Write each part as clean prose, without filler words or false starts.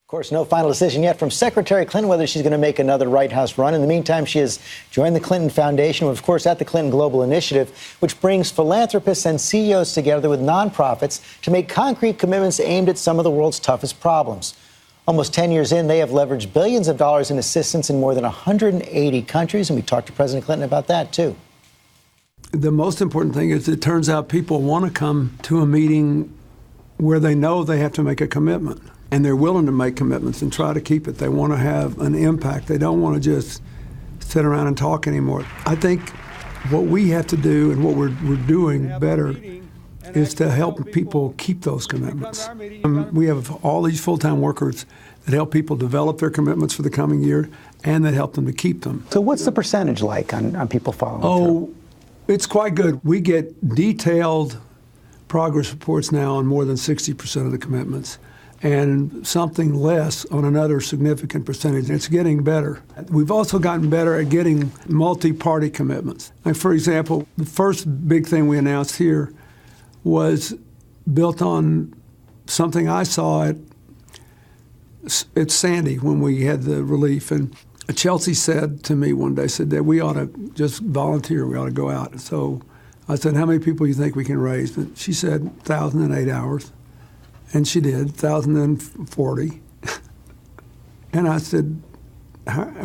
Of course, no final decision yet from Secretary Clinton whether she's going to make another White House run. In the meantime, she has joined the Clinton Foundation, of course, at the Clinton Global Initiative, which brings philanthropists and CEOs together with nonprofits to make concrete commitments aimed at some of the world's toughest problems. Almost 10 years in, they have leveraged billions of dollars in assistance in more than 180 countries, and we talked to President Clinton about that, too. The most important thing is it turns out people want to come to a meeting where they know they have to make a commitment. And they're willing to make commitments and try to keep it. They want to have an impact. They don't want to just sit around and talk anymore. I think what we have to do and what we're doing better is to help people keep those commitments. We have all these full-time workers that help people develop their commitments for the coming year and that help them to keep them. So what's the percentage like on people following through? It's quite good. We get detailed progress reports now on more than 60% of the commitments, and something less on another significant percentage. It's getting better. We've also gotten better at getting multi-party commitments. Like, for example, the first big thing we announced here was built on something I saw at Sandy when we had the relief. And Chelsea said to me one day, said that we ought to just volunteer, we ought to go out. So I said, how many people do you think we can raise? And she said, 1,008 hours. And she did, 1,040. And I said,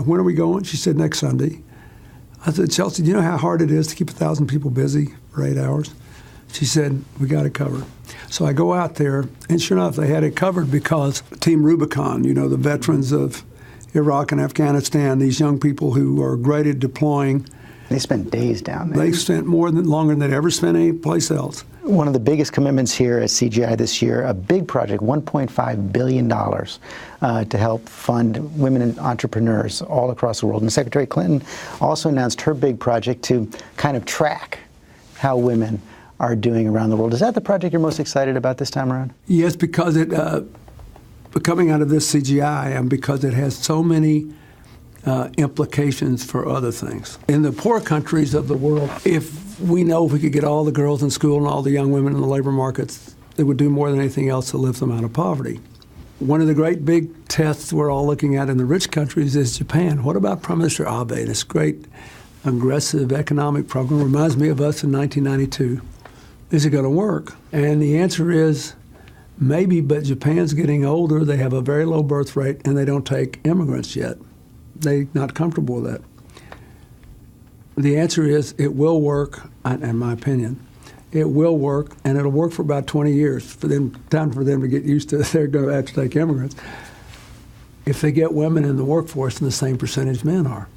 when are we going? She said, next Sunday. I said, Chelsea, do you know how hard it is to keep 1,000 people busy for 8 hours? She said, we got it covered. So I go out there, and sure enough, they had it covered because Team Rubicon, you know, the veterans of Iraq and Afghanistan, these young people who are great at deploying. They spent days down there. They spent longer than they'd ever spent any place else. One of the biggest commitments here at CGI this year, a big project, $1.5 billion to help fund women entrepreneurs all across the world. And Secretary Clinton also announced her big project to kind of track how women are doing around the world. Is that the project you're most excited about this time around? Yes, because coming out of this CGI, and because it has so many implications for other things. In the poor countries of the world, if we could get all the girls in school and all the young women in the labor markets, it would do more than anything else to lift them out of poverty. One of the great big tests we're all looking at in the rich countries is Japan. What about Prime Minister Abe, this great aggressive economic program? Reminds me of us in 1992. Is it going to work? And the answer is maybe, but Japan's getting older, they have a very low birth rate, and they don't take immigrants yet. They're not comfortable with that. The answer is it will work, in my opinion. It will work, and it'll work for about 20 years, time for them to get used to they're going to have to take immigrants, if they get women in the workforce in the same percentage men are.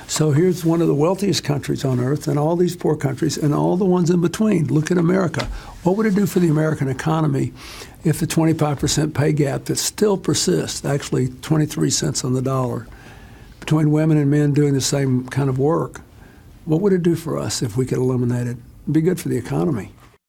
So here's one of the wealthiest countries on earth, and all these poor countries, and all the ones in between. Look at America. What would it do for the American economy if the 25% pay gap that still persists, actually 23 cents on the dollar, between women and men doing the same kind of work, what would it do for us if we could eliminate it? It'd be good for the economy.